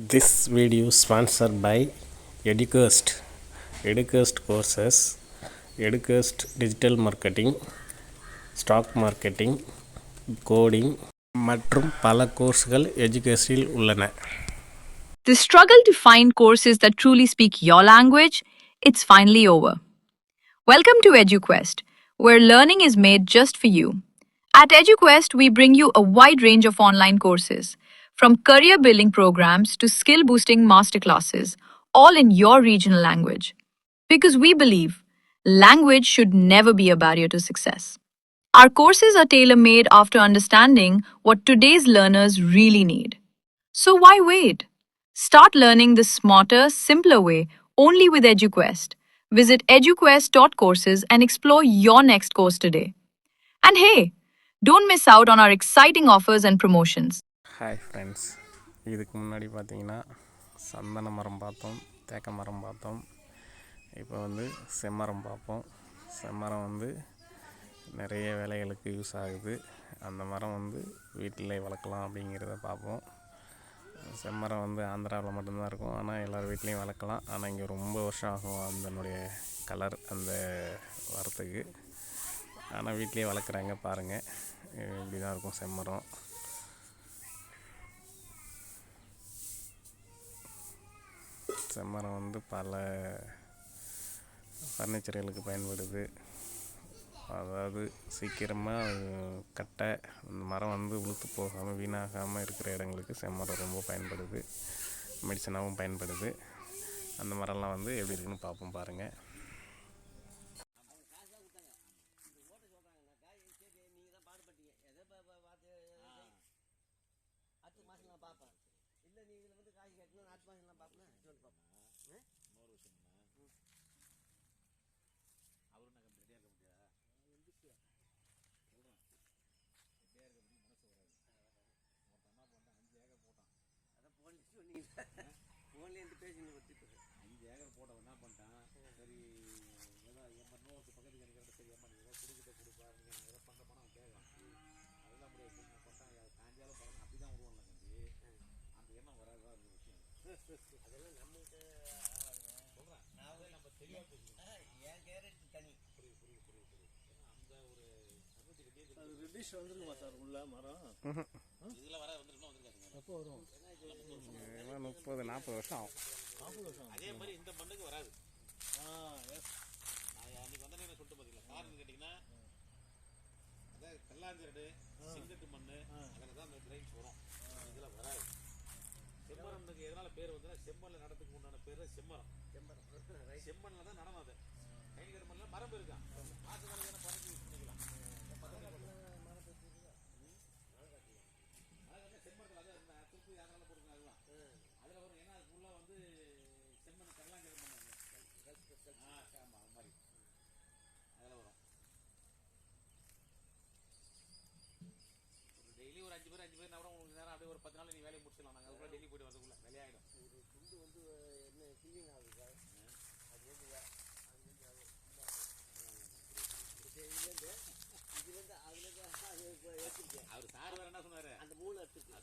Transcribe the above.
This video sponsored by Educast. Educast courses, Educast digital marketing, stock marketing, coding மற்றும் பல கோர்ஸ்கள் எஜுகேஸ்டில் உள்ளன. The struggle to find courses that truly speak your language, it's finally over. Welcome to EduQuest, where learning is made just for you. At EduQuest, we bring you a wide range of online courses, from career building programs to skill boosting masterclasses, all in your regional language. Because we believe language should never be a barrier to success. Our courses are tailor made after understanding what today's learners really need. So why wait? Start learning the smarter, simpler way only with EduQuest. Visit eduquest.courses and explore your next course today. And hey, don't miss out on our exciting offers and promotions. Hi friends, இதுக்கு முன்னாடி பார்த்தீங்கன்னா சந்தன மரம் பார்த்தோம், தேக்க மரம் பார்த்தோம். இப்போ செம்மரம் பார்ப்போம். செம்மரம் நிறைய வேலைகளுக்கு யூஸ் ஆகுது. அந்த மரம் வீட்டிலே வளர்க்கலாம் அப்படிங்கிறத பார்ப்போம். செம்மரம் ஆந்திராவில் மட்டும்தான் இருக்கும், ஆனால் எல்லார் வீட்லேயும் வளர்க்கலாம். ஆனால் இங்கே ரொம்ப வருஷம் ஆகும் அதனுடைய கலர் அந்த வரத்துக்கு. ஆனால் வீட்லேயே வளர்க்குறாங்க. பாருங்கள், இப்படி தான் இருக்கும் செம்மரம். செம்மரம் பல ஃபர்னிச்சர்களுக்கு பயன்படுது. அதாவது சீக்கிரமாக கட்டை அந்த மரம் உளுத்து போகாமல் வீணாகாமல் இருக்கிற இடங்களுக்கு செம்மரம் ரொம்ப பயன்படுது. மெடிசனாகவும் பயன்படுது. அந்த மரம்லாம் எப்படி இருக்குன்னு பார்ப்போம். பாருங்கள். ஃபோன்லேருந்து பேசி 5 ஏக்கர் போட்டவன் என்ன பண்ணிட்டான், சரி ஏதோ இன்னொரு பக்கத்துக்கு எனக்கு சரி ஏமா நீ ஏதோ கொடுப்பாரு, நான் ஏதோ பண்ணுற பணம் அவன் கேட்கலாம். அதெல்லாம் முடியாது நான் பண்ணிட்டான், காஞ்சாலும் படம் அப்படி தான் விடுவாங்க. அந்த எண்ணம் வராதுதான் ஒரு விஷயம். அதெல்லாம் நம்மகிட்ட சொல்கிறேன். நான் நம்ம தெளிவாக பேசுகிறேன். என் கேரட் தனி. புரியுது. அந்த ஒரு ரிலீஸ் வந்துருக்குமா சார் உள்ள மரம்? இதெல்லாம் வர இன்னும் வந்துருக்காதுங்க. எப்போ வரும்? 30-40 வருஷம் ஆகும். 40 வருஷம். அதே மாதிரி இந்த மண்ணுக்கு வராது. நான் அன்றைக்கி வந்தேன்னு சொல்லிட்டு பார்த்தீங்களா, காரணம் கேட்டிங்கன்னா அதாவது கல்லாஞ்சரடு செங்கட்டு மண் அதில் தான் அந்த கிரைன்ஸ் வரும். இதில் வராது. செம்மரம்னுக்கு எதனால் பேர் செம்மண்ணில் நடத்துக்கு உண்டான பேர் செம்மரம். செம்மண்ணில் தான் நடனம். அது கைகர் மண்ணில் மரம் இருக்கான். ஆசை மரம் பறக்கி யூஸ் பண்ணிக்கலாம். செம்மரத்தில் அதான் திருப்பி அதனால போட்டுருங்க. அதெல்லாம் அதில் வரும். ஏன்னா அது ஃபுல்லாக செம்மண் கல்லாஞ்சரடு மண். ஆமாம், அது மாதிரி அதில் வரும். டெய்லி ஒரு 5 பேர் கூட உங்களுக்கு நேரம் அப்படியே ஒரு 10 நாள் நீ வேலையை முடிச்சிடலாம். நாங்கள் அதுக்குள்ளே டெய்லி போய்ட்டு வரதுக்குள்ள வேலையாகிடும். ஒரு துண்டு என்ன கிளீன் ஆகுது சார். அது இதுலேருந்து அவர் சார் வேறு என்ன சொன்னார், அந்த மூளை எடுத்துருக்கு.